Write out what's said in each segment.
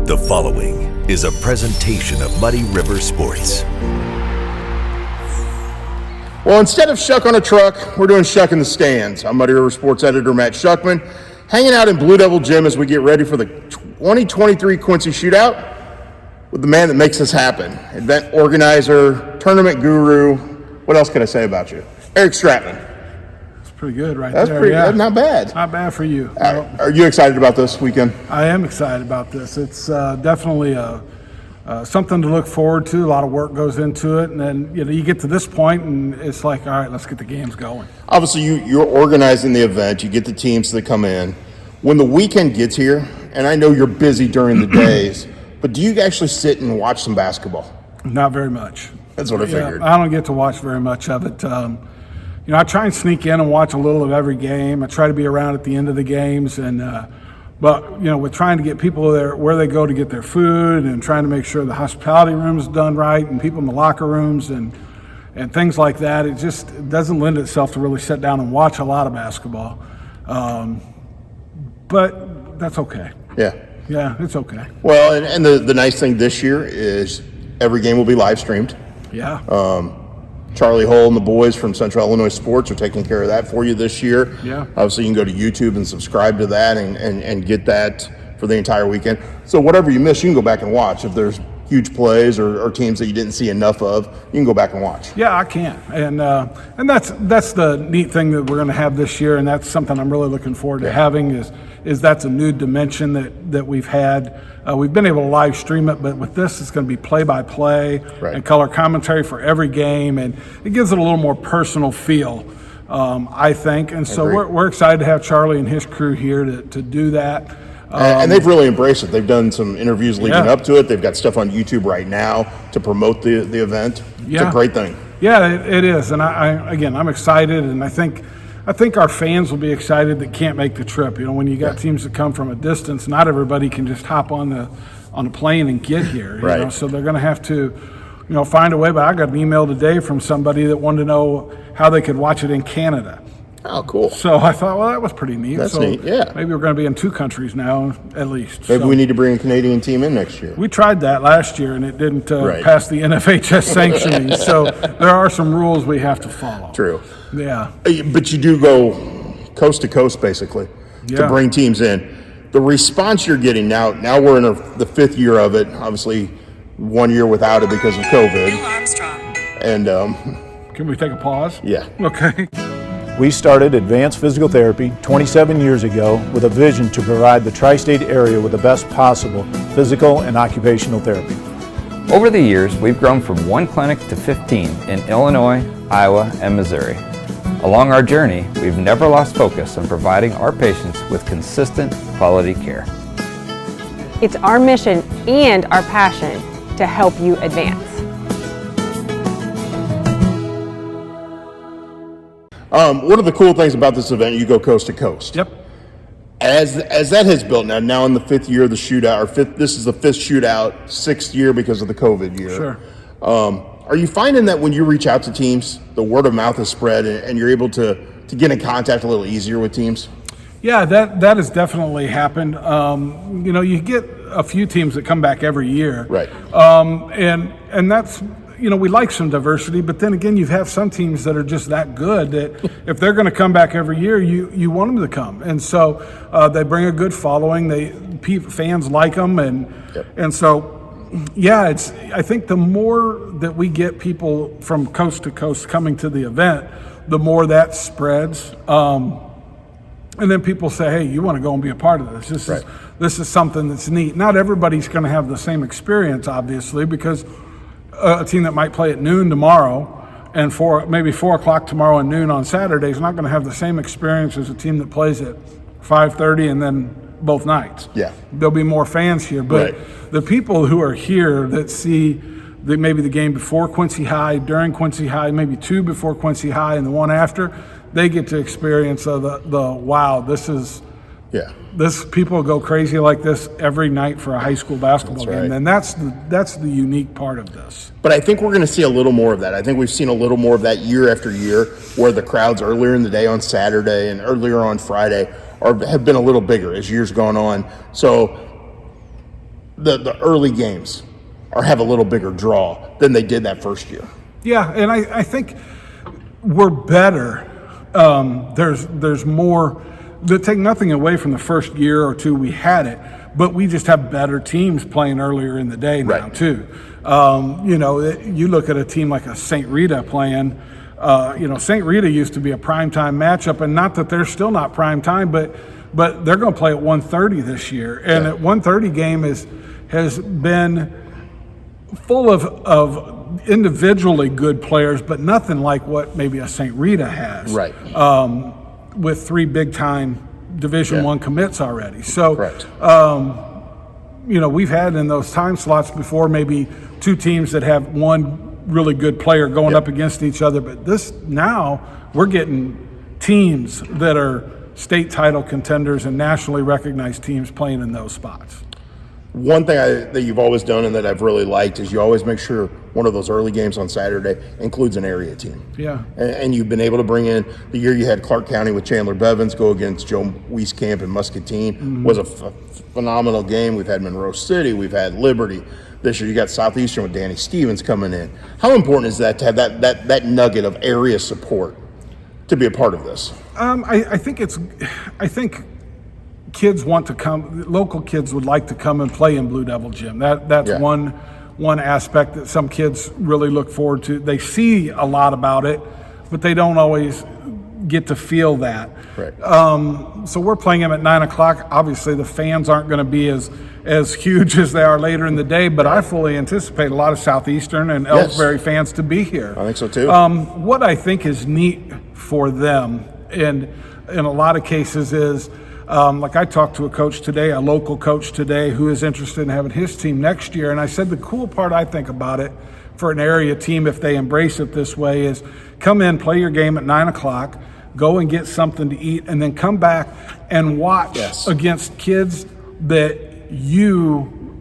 The following is a presentation of Muddy River Sports. Well, instead of Schuck on a truck, we're doing Schuck in the stands. I'm Muddy River Sports editor Matt Schuckman, hanging out in Blue Devil Gym as we get ready for the 2023 Quincy Shootout with the man that makes this happen. Event organizer, tournament guru. What else can I say about you? Eric Stratman. That's pretty good right That's there. pretty yeah. good. Not bad. Not bad for you. Are you excited about this weekend? I am excited about this. It's definitely something to look forward to. A lot of work goes into it, and then you get to this point, and it's like, all right, let's get the games going. Obviously, you're organizing the event. You get the teams that come in. When the weekend gets here, and I know you're busy during the days, but do you actually sit and watch some basketball? Not very much. That's what I figured. I don't get to watch very much of it. I try and sneak in and watch a little of every game. I try to be around at the end of the games, but we're trying to get people there where they go to get their food, and trying to make sure the hospitality room is done right, and people in the locker rooms and things like that. It doesn't lend itself to really sit down and watch a lot of basketball, but that's okay. Yeah, it's okay. Well, and the nice thing this year is every game will be live streamed. Yeah. Charlie Hull and the boys from Central Illinois Sports are taking care of that for you this year. Yeah. Obviously, you can go to YouTube and subscribe to that and get that for the entire weekend. So whatever you miss, you can go back and watch. If there's huge plays or teams that you didn't see enough of, you can go back and watch. Yeah, I can. And that's the neat thing that we're going to have this year, and that's something I'm really looking forward to having is that's a new dimension that we've had. We've been able to live stream it, but with this, it's going to be play-by-play and color commentary for every game, and it gives it a little more personal feel, I think. And so we're excited to have Charlie and his crew here to do that. And they've really embraced it. They've done some interviews leading up to it. They've got stuff on YouTube right now to promote the event. It's a great thing. Yeah, it is. And I'm excited, and I think our fans will be excited that can't make the trip. When you got teams that come from a distance, not everybody can just hop on the plane and get here. Right. So they're going to have to, find a way. But I got an email today from somebody that wanted to know how they could watch it in Canada. Oh, cool. So I thought, well, that was pretty neat. That's neat, yeah. Maybe we're going to be in 2 countries now, at least. Maybe we need to bring a Canadian team in next year. We tried that last year, and it didn't pass the NFHS sanctioning. So there are some rules we have to follow. True. Yeah. But you do go coast to coast, basically, to bring teams in. The response you're getting now we're in the 5th year of it, obviously 1 year without it because of COVID. Neil Armstrong. And can we take a pause? Yeah. Okay. We started Advanced Physical Therapy 27 years ago with a vision to provide the tri-state area with the best possible physical and occupational therapy. Over the years, we've grown from 1 clinic to 15 in Illinois, Iowa, and Missouri. Along our journey, we've never lost focus on providing our patients with consistent, quality care. It's our mission and our passion to help you advance. One of the cool things about this event, you go coast to coast. Yep. As that has built now in the 5th year of the shootout, this is the 5th shootout, 6th year because of the COVID year. Sure. Are you finding that when you reach out to teams, the word of mouth is spread and you're able to get in contact a little easier with teams? Yeah, that has definitely happened. You get a few teams that come back every year. Right. And that's, we like some diversity, but then again, you have some teams that are just that good that if they're going to come back every year, you want them to come. And so they bring a good following. Fans like them. And so, yeah, I think the more that we get people from coast to coast coming to the event, the more that spreads. And then people say, hey, you want to go and be a part of this. This is something that's neat. Not everybody's going to have the same experience, obviously, because a team that might play at noon tomorrow and maybe 4 o'clock tomorrow and noon on Saturday is not going to have the same experience as a team that plays at 5:30 and then both nights. Yeah. There'll be more fans here, but the people who are here that see maybe the game before Quincy High, during Quincy High, maybe 2 before Quincy High and the one after, they get to experience the wow, this is people go crazy like this every night for a high school basketball game, and that's the unique part of this. But I think we're going to see a little more of that. I think we've seen a little more of that year after year, where the crowds earlier in the day on Saturday and earlier on Friday have been a little bigger as years gone on. So the early games have a little bigger draw than they did that first year. Yeah, and I think we're better. There's more. To take nothing away from the first year or two we had it, but we just have better teams playing earlier in the day now, Right. too. You look at a team like a St. Rita playing. St. Rita used to be a primetime matchup, and not that they're still not primetime, but they're going to play at 1:30 this year. And Yeah. at 1:30 game has been full of individually good players, but nothing like what maybe a St. Rita has. Right. With 3 big-time Division Yeah. I commits already. So, Correct. We've had in those time slots before maybe 2 teams that have one really good player going Yep. up against each other. But now we're getting teams that are state title contenders and nationally recognized teams playing in those spots. One thing that you've always done and that I've really liked is you always make sure one of those early games on Saturday includes an area team. Yeah. And you've been able to bring in the year you had Clark County with Chandler Bevins go against Joe Wieskamp and Muscatine was a phenomenal game. We've had Monroe City, we've had Liberty. This year you got Southeastern with Danny Stevens coming in. How important is that to have that nugget of area support to be a part of this? I think kids want to come. Local kids would like to come and play in Blue Devil Gym. That's Yeah. one aspect that some kids really look forward to. They see a lot about it, but they don't always get to feel that. Right. So we're playing them at 9:00. Obviously, the fans aren't going to be as huge as they are later in the day, but I fully anticipate a lot of Southeastern and Ellsbury fans to be here. I think so too. What I think is neat for them, and in a lot of cases, is like I talked to a coach today, a local coach today, who is interested in having his team next year. And I said the cool part I think about it for an area team, if they embrace it this way, is come in, play your game at 9:00, go and get something to eat, and then come back and watch Yes. against kids that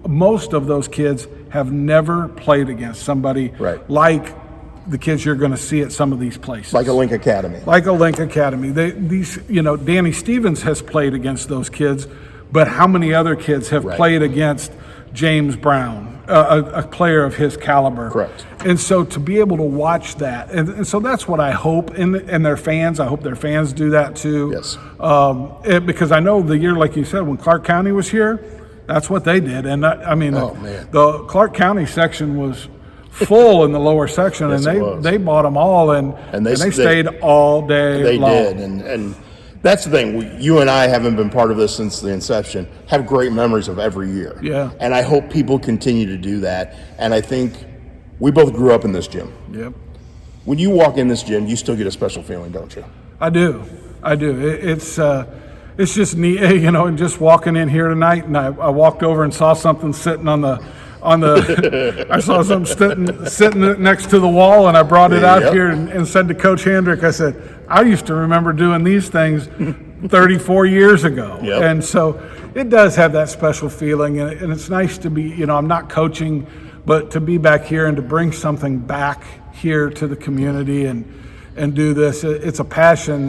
most of those kids have never played against somebody Right. like the kids you're going to see at some of these places. Like a Link Academy. Like a Link Academy. Danny Stevens has played against those kids, but how many other kids have Right. played against James Brown, a player of his caliber? Correct. And so to be able to watch that, and so that's what I hope, and their fans, I hope their fans do that too. Yes. Because I know the year, like you said, when Clark County was here, that's what they did. And man. the Clark County section was full in the lower section, Yes, it and was. they bought them all, and they stayed all day They long. did, and that's the thing. You and I haven't been part of this since the inception. Have great memories of every year. Yeah. And I hope people continue to do that. And I think we both grew up in this gym. Yep, When you walk in this gym, you still get a special feeling, don't you? I do. It's just neat, and just walking in here tonight, and I walked over and saw something sitting on the. I saw something sitting next to the wall, and I brought it out Yep. here and said to Coach Hendrick, I said, I used to remember doing these things 34 years ago. Yep. And so it does have that special feeling, and it's nice to be, I'm not coaching, but to be back here and to bring something back here to the community and do this. It's a passion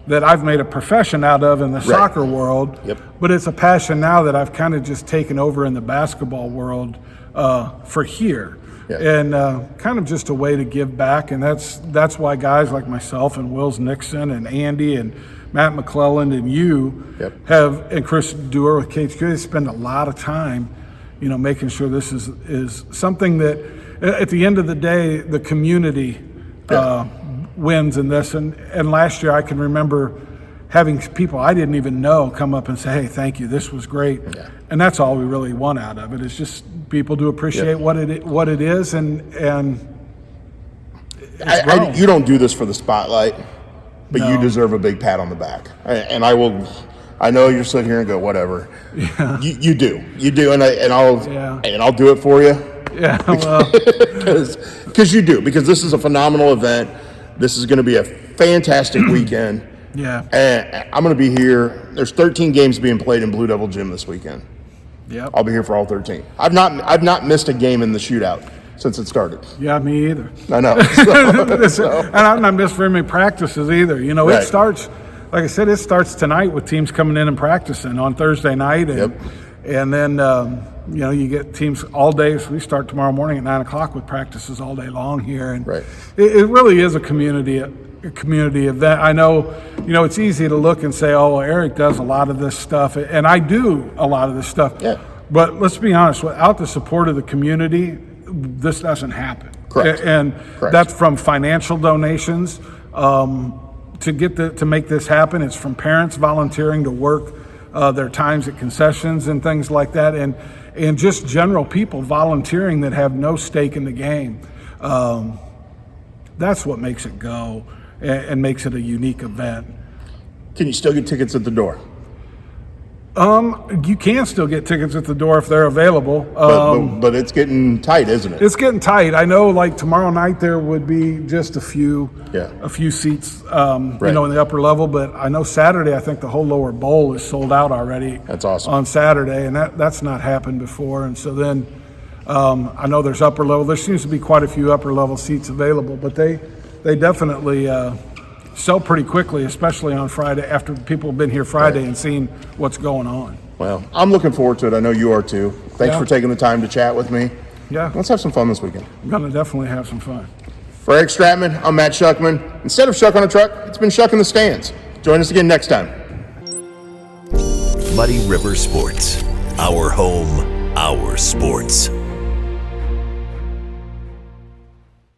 that I've made a profession out of in the soccer world, Yep. but it's a passion now that I've kind of just taken over in the basketball world for here. Yeah. And kind of just a way to give back, and that's why guys like myself and Wills Nixon and Andy and Matt McClelland and you Yep. and Chris Dewar with KHQ spend a lot of time, making sure this is something that at the end of the day, the community wins in this. And last year I can remember having people I didn't even know come up and say, hey, thank you, this was great. Yeah. And that's all we really want out of it, is just people to appreciate what it is, and You don't do this for the spotlight, but you deserve a big pat on the back. And I know you're sitting here and go, whatever. Yeah. You do, and I'll do it for you. Yeah, well, Because you do, because this is a phenomenal event. This is going to be a fantastic weekend. yeah, And I'm going to be here. There's 13 games being played in Blue Devil Gym this weekend. yep. I'll be here for all 13. I've not missed a game in the shootout since it started. Yeah, me either. I know. And I've not missed very many practices either. Right. It starts, like I said, it starts tonight with teams coming in and practicing on Thursday night. And, Yep. And then, you get teams all day. So we start tomorrow morning at 9 o'clock with practices all day long here. And Right. it really is a community event. I know, it's easy to look and say, oh, Eric does a lot of this stuff. And I do a lot of this stuff. Yeah. But let's be honest, without the support of the community, this doesn't happen. Correct. And Correct. that's from financial donations to make this happen. It's from parents volunteering to work their times at concessions and things like that, and just general people volunteering that have no stake in the game. That's what makes it go and makes it a unique event. Can you still get tickets at the door? You can still get tickets at the door if they're available. But it's getting tight, isn't it? It's getting tight. I know, like tomorrow night there would be just a few seats, Right. in the upper level. But I know Saturday, I think the whole lower bowl is sold out already. That's awesome. On Saturday, and that's not happened before. And so then I know there's upper level. There seems to be quite a few upper level seats available, but they definitely sell pretty quickly, especially on Friday after people have been here Friday and seen what's going on. Well, I'm looking forward to it. I know you are too. Thanks for taking the time to chat with me. Yeah. Let's have some fun this weekend. I'm going to definitely have some fun. For Eric Stratman, I'm Matt Schuckman. Instead of Schuck on a truck, it's been Schuck in the stands. Join us again next time. Muddy River Sports. Our home, our sports.